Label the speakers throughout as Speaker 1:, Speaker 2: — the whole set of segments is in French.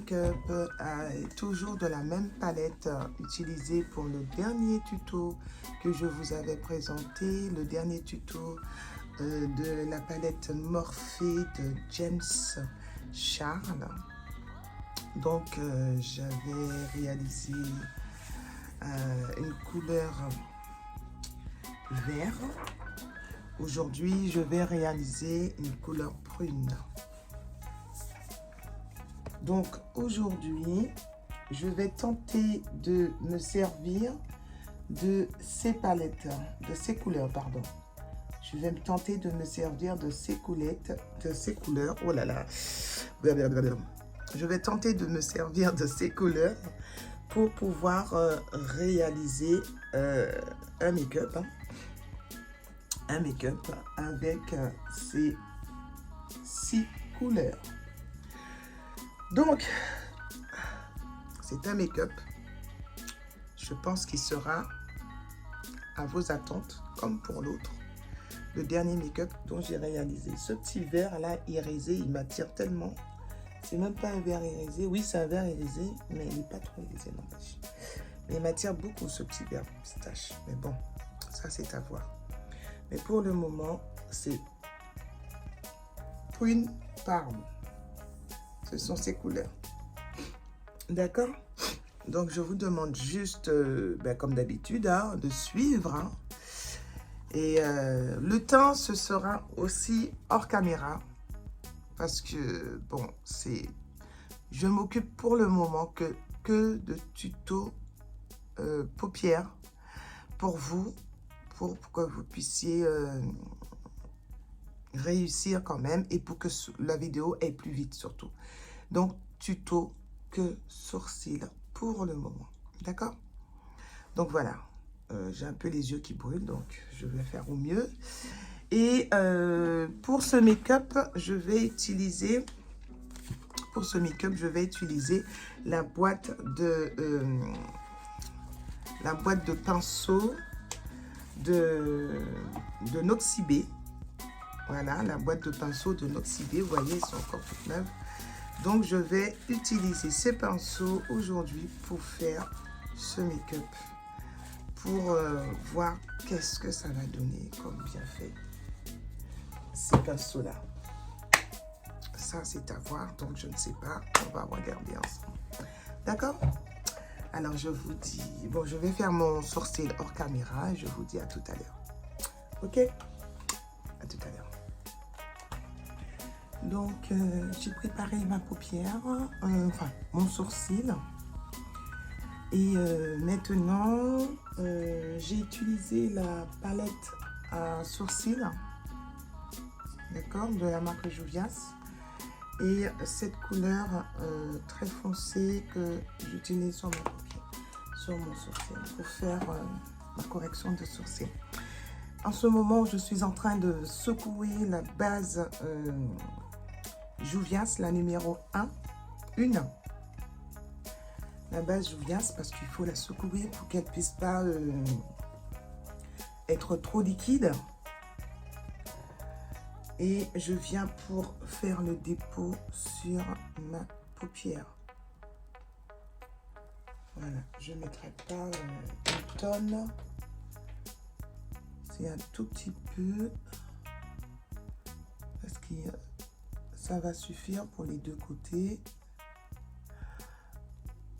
Speaker 1: make-up est toujours de la même palette utilisée pour le dernier tuto que je vous avais présenté, le dernier tuto de la palette Morphe de James Charles. Donc j'avais réalisé une couleur vert. Aujourd'hui je vais réaliser une couleur prune. Donc aujourd'hui, je vais tenter de me servir de ces palettes, de ces couleurs, pardon. Je vais tenter de me servir de ces couleurs. Oh là là. Je vais tenter de me servir de ces couleurs pour pouvoir réaliser un make-up. Un make-up avec ces 6 couleurs. Donc, c'est un make-up, je pense qu'il sera à vos attentes, comme pour l'autre. Le dernier make-up dont j'ai réalisé. Ce petit vert là, irisé, il m'attire tellement. C'est même pas un vert irisé. Oui, c'est un vert irisé, mais il n'est pas trop irisé, n'empêche. Mais il m'attire beaucoup, ce petit vert pistache. Mais bon, ça c'est à voir. Mais pour le moment, c'est Prune Parme. Ce sont ces couleurs. D'accord? Donc, je vous demande juste, comme d'habitude, de suivre. Hein. Et le temps, ce sera aussi hors caméra. Parce que, bon, je m'occupe pour le moment que de tutos paupières pour vous, pour que vous puissiez réussir quand même et pour que la vidéo aille plus vite surtout. Donc, tuto que sourcils pour le moment. D'accord? Donc, voilà. J'ai un peu les yeux qui brûlent, donc je vais faire au mieux. Et pour ce make-up, je vais utiliser... la boîte de pinceau de Nocibé. Voilà, la boîte de pinceau de Nocibé. Vous voyez, ils sont encore toutes neuves. Donc, je vais utiliser ces pinceaux aujourd'hui pour faire ce make-up. Pour voir qu'est-ce que ça va donner comme bienfait. Ces pinceaux-là. Ça, c'est à voir. Donc, je ne sais pas. On va regarder ensemble. D'accord? Alors, je vous dis... Bon, je vais faire mon sourcil hors caméra. Et je vous dis à tout à l'heure. OK? À tout à l'heure. Donc, j'ai préparé ma paupière, enfin, mon sourcil. Et maintenant, j'ai utilisé la palette à sourcils, d'accord, de la marque Juvias. Et cette couleur très foncée que j'utilise sur ma paupière, sur mon sourcil, pour faire ma correction de sourcil. En ce moment, je suis en train de secouer la base Juvias, la numéro 1, la base Juvias, parce qu'il faut la secouer pour qu'elle ne puisse pas être trop liquide. Et je viens pour faire le dépôt sur ma paupière. Voilà, je ne mettrai pas une tonne. C'est un tout petit peu, parce que ça va suffire pour les deux côtés.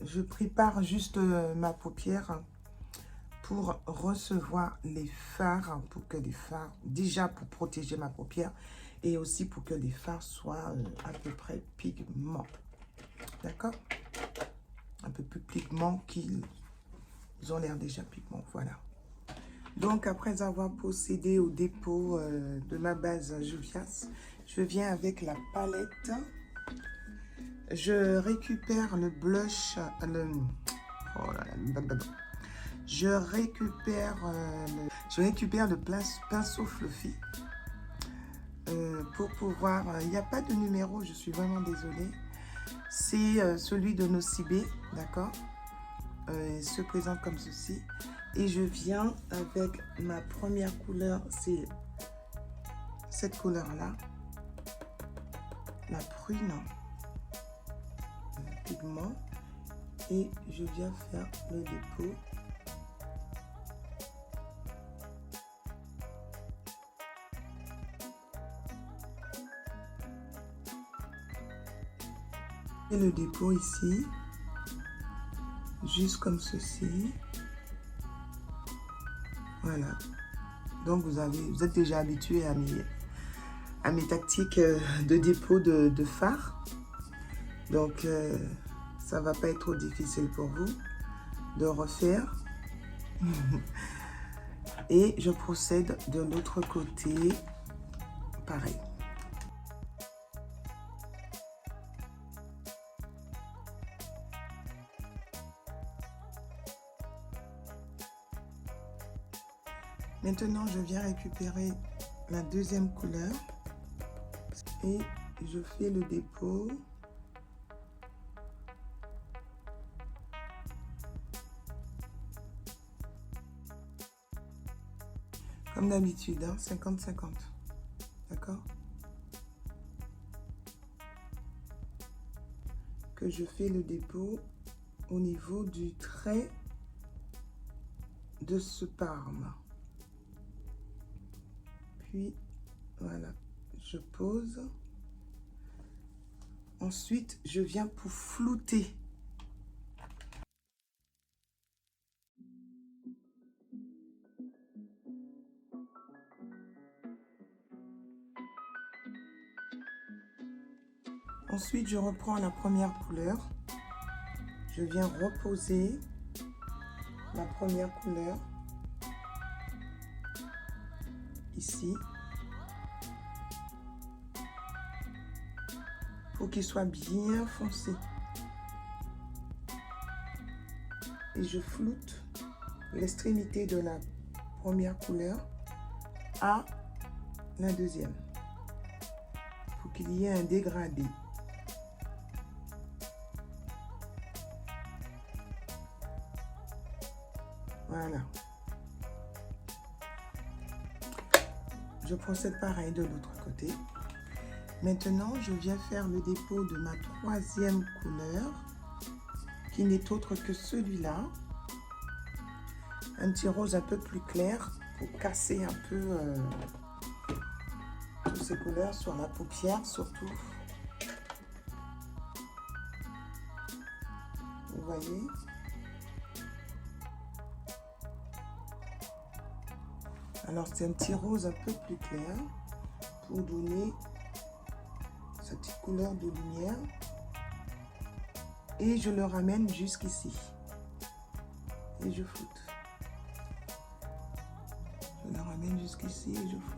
Speaker 1: Je prépare juste ma paupière pour recevoir les fards, pour que les fards, déjà pour protéger ma paupière et aussi pour que les fards soient à peu près pigments. D'accord? Un peu plus pigments qu'ils ont l'air déjà pigments. Voilà. Donc, après avoir procédé au dépôt de ma base Juvias, je viens avec la palette. Je récupère le blush, je récupère le pinceau fluffy pour pouvoir, il n'y a pas de numéro, je suis vraiment désolée. C'est celui de Nocibé, d'accord? Il se présente comme ceci. Et je viens avec ma première couleur, c'est cette couleur-là, la prune. pigment et je viens faire le dépôt. Et le dépôt ici, juste comme ceci. Voilà. Donc vous êtes déjà habitué à mes tactiques de dépôt de fard. Donc ça va pas être trop difficile pour vous de refaire. Et je procède de l'autre côté, pareil. Maintenant, je viens récupérer la deuxième couleur et je fais le dépôt. Comme d'habitude, 50-50. D'accord? Que je fais le dépôt au niveau du trait de ce parme. Puis, voilà, je pose. Ensuite, je viens pour flouter. Ensuite, je reprends la première couleur. Je viens reposer la première couleur ici pour qu'il soit bien foncé. Et je floute l'extrémité de la première couleur à la deuxième pour qu'il y ait un dégradé. Voilà. Je procède pareil de l'autre côté. Maintenant, je viens faire le dépôt de ma troisième couleur, qui n'est autre que celui-là. Un petit rose un peu plus clair pour casser un peu toutes ces couleurs sur la paupière, surtout. Vous voyez? Alors, c'est un petit rose un peu plus clair pour donner cette petite couleur de lumière. Et je le ramène jusqu'ici. Et je floute. Je le ramène jusqu'ici et je floute.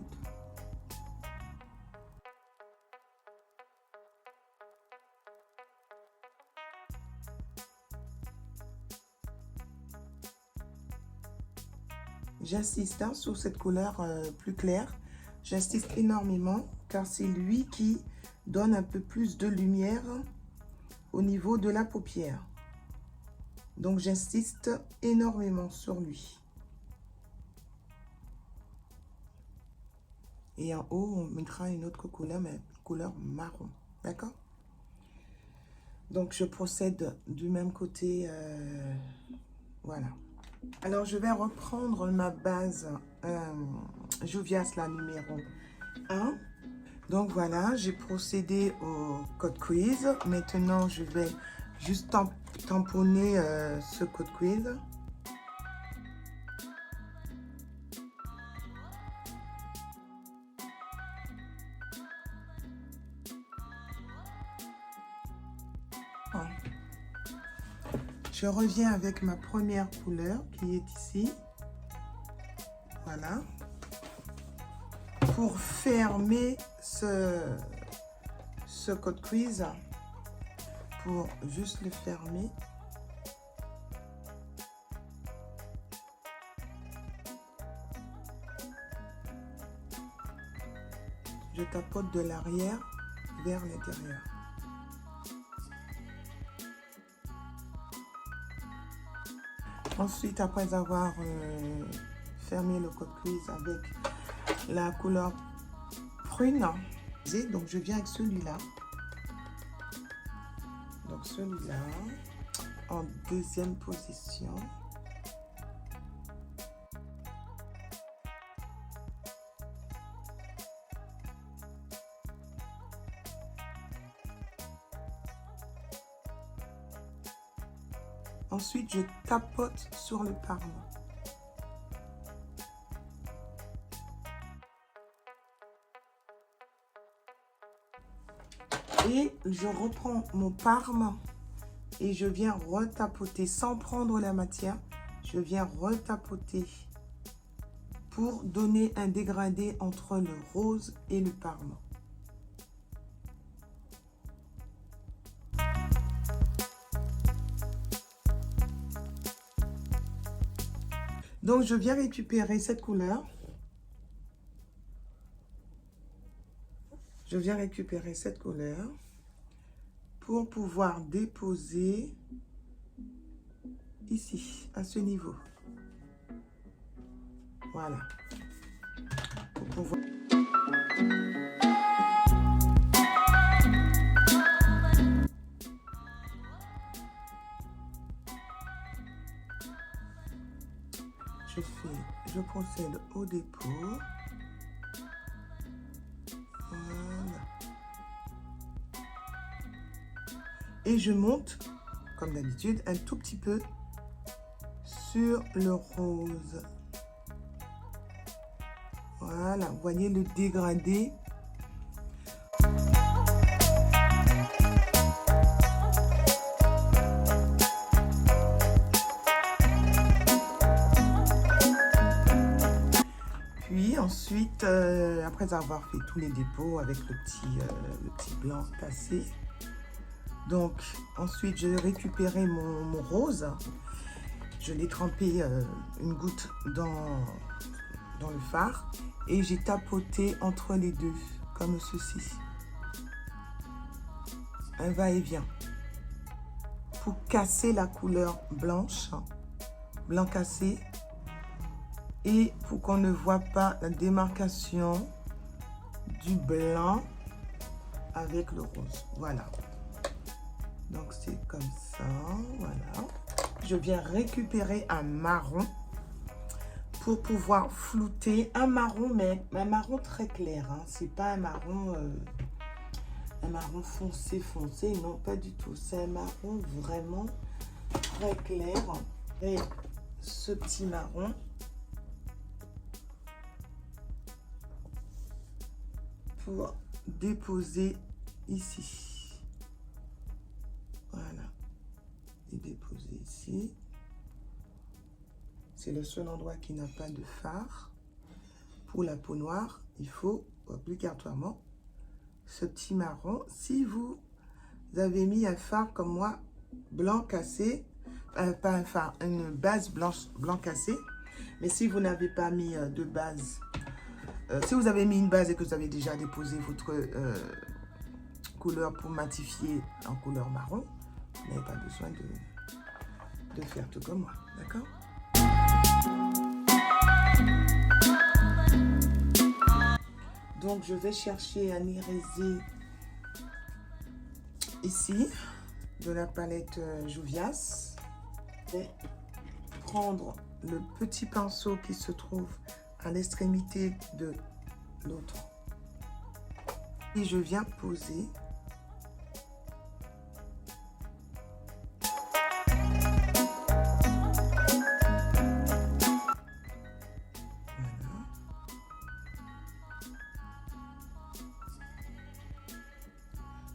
Speaker 1: J'insiste sur cette couleur plus claire. J'insiste énormément car c'est lui qui donne un peu plus de lumière au niveau de la paupière. Donc j'insiste énormément sur lui. Et en haut, on mettra une autre couleur, mais couleur marron. D'accord? Donc je procède du même côté. Voilà. Alors, je vais reprendre ma base Juvia's, la numéro 1. Donc, voilà, j'ai procédé au code quiz. Maintenant, je vais juste tamponner ce code quiz. Je reviens avec ma première couleur qui est ici. Voilà. Pour fermer ce code quiz, pour juste le fermer. Je tapote de l'arrière vers l'intérieur. Ensuite, après avoir fermé le code quiz avec la couleur prune, donc je viens avec celui-là. Donc donc celui-là en deuxième position. Ensuite, je tapote sur le parement. Et je reprends mon parement et je viens retapoter sans prendre la matière. Je viens retapoter pour donner un dégradé entre le rose et le parement. Donc, je viens récupérer cette couleur. Je viens récupérer cette couleur pour pouvoir déposer ici, à ce niveau. Voilà. Pour pouvoir... Je procède au dépôt. Voilà. Et je monte, comme d'habitude, un tout petit peu sur le rose. Voilà, vous voyez le dégradé. Puis ensuite, après avoir fait tous les dépôts avec le petit blanc cassé, donc ensuite je récupérais mon rose. Je l'ai trempé une goutte dans le fard et j'ai tapoté entre les deux comme ceci. Un va-et-vient pour casser la couleur blanche, blanc cassé, et pour qu'on ne voit pas la démarcation du blanc avec le rose. Voilà. Donc c'est comme ça, voilà. Je viens récupérer un marron pour pouvoir flouter un marron, mais un marron très clair. Hein. C'est pas un marron foncé, non, pas du tout. C'est un marron vraiment très clair. Et ce petit marron, pour déposer ici. Voilà. Et déposer ici. C'est le seul endroit qui n'a pas de fard. Pour la peau noire, il faut obligatoirement ce petit marron. Si vous avez mis un fard comme moi, blanc cassé, pas un fard, une base blanc cassé, mais si vous n'avez pas mis de base, si vous avez mis une base et que vous avez déjà déposé votre couleur pour matifier en couleur marron, vous n'avez pas besoin de faire tout comme moi, d'accord? Donc, je vais chercher un irisé ici, de la palette Juvias. Je vais prendre le petit pinceau qui se trouve à l'extrémité de l'autre. Et je viens poser.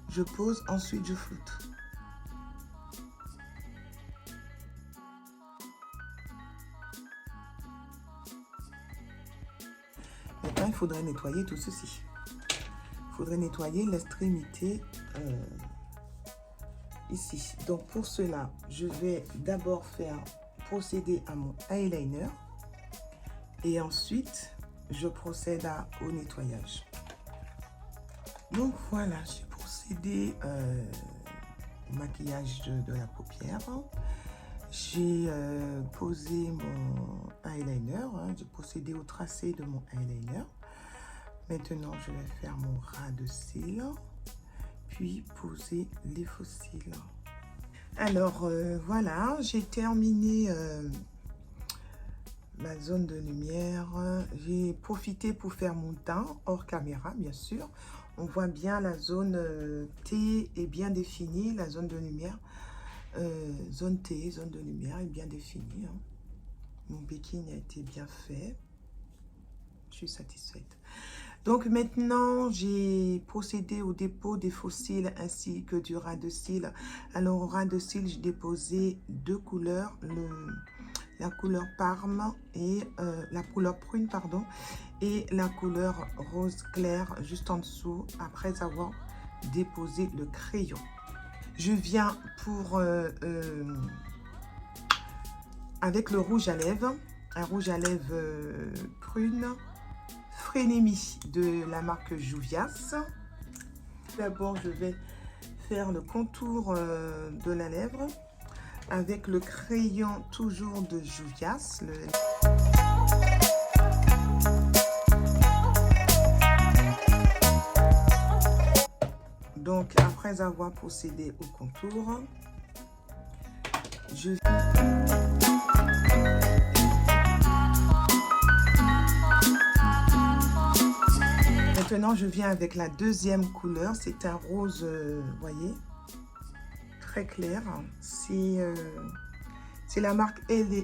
Speaker 1: Je pose, ensuite je floute. Maintenant, il faudrait nettoyer tout ceci. Il faudrait nettoyer l'extrémité ici. Donc pour cela, je vais d'abord procéder à mon eyeliner et ensuite je procède au nettoyage. Donc voilà, j'ai procédé au maquillage de la paupière. J'ai posé mon eyeliner, hein, j'ai procédé au tracé de mon eyeliner. Maintenant, je vais faire mon ras de cils, puis poser les faux cils. Alors, voilà, j'ai terminé ma zone de lumière. J'ai profité pour faire mon teint, hors caméra, bien sûr. On voit bien la zone T est bien définie, la zone de lumière. Zone T, zone de lumière est bien définie. Hein. Mon baking a été bien fait. Je suis satisfaite. Donc maintenant, j'ai procédé au dépôt des faux cils ainsi que du ras de cils. Alors, au ras de cils, j'ai déposé deux couleurs, la couleur parme et la couleur prune, pardon, et la couleur rose clair juste en dessous, après avoir déposé le crayon. Je viens pour avec le rouge à lèvres, un rouge à lèvres prune, Frénémie de la marque Juvias. D'abord, je vais faire le contour de la lèvre avec le crayon toujours de Juvias. Donc, après avoir procédé au contour, Maintenant, je viens avec la deuxième couleur. C'est un rose, vous voyez, très clair. C'est la marque Elle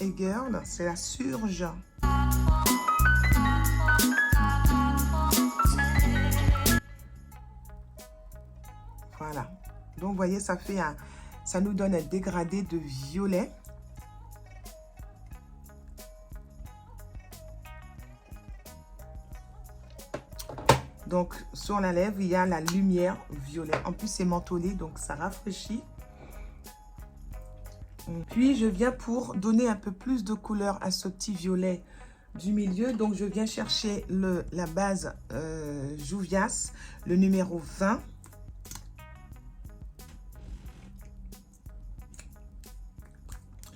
Speaker 1: et Girl. C'est la Surge. Voilà. Donc, vous voyez, ça nous donne un dégradé de violet. Donc, sur la lèvre, il y a la lumière violet. En plus, c'est mentholé, donc ça rafraîchit. Puis, je viens pour donner un peu plus de couleur à ce petit violet du milieu. Donc, je viens chercher la base Juvias, le numéro 20.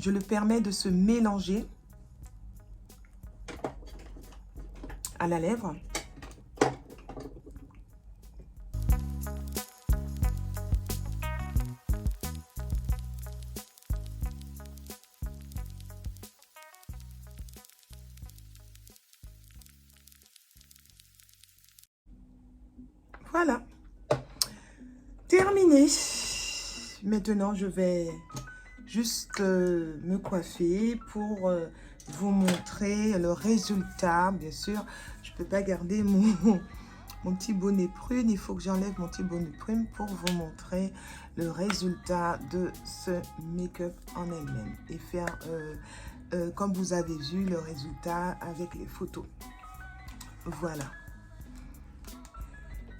Speaker 1: Je le permets de se mélanger à la lèvre. Voilà, terminé. Maintenant, je vais juste me coiffer pour vous montrer le résultat. Bien sûr, je ne peux pas garder mon petit bonnet prune. Il faut que j'enlève mon petit bonnet prune pour vous montrer le résultat de ce make-up en elle-même. Et faire, comme vous avez vu, le résultat avec les photos. Voilà.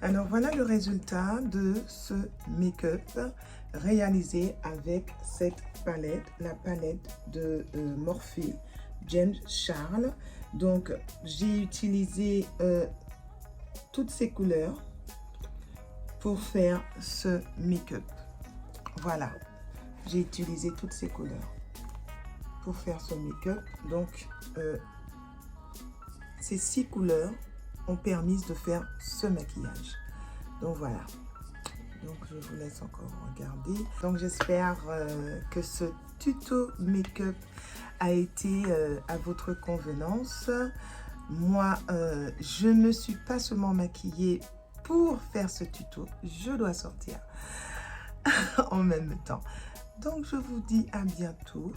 Speaker 1: Alors, voilà le résultat de ce make-up réalisé avec cette palette, la palette de Morphe James Charles. Donc, j'ai utilisé toutes ces couleurs pour faire ce make-up. Voilà, j'ai utilisé toutes ces couleurs pour faire ce make-up. Donc, ces 6 couleurs ont permis de faire ce maquillage. Donc voilà. Donc je vous laisse encore regarder. Donc j'espère que ce tuto make-up a été à votre convenance. Moi, je ne me suis pas seulement maquillée pour faire ce tuto. Je dois sortir en même temps. Donc je vous dis à bientôt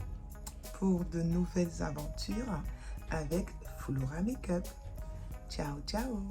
Speaker 1: pour de nouvelles aventures avec Flora Makeup. Ciao, ciao!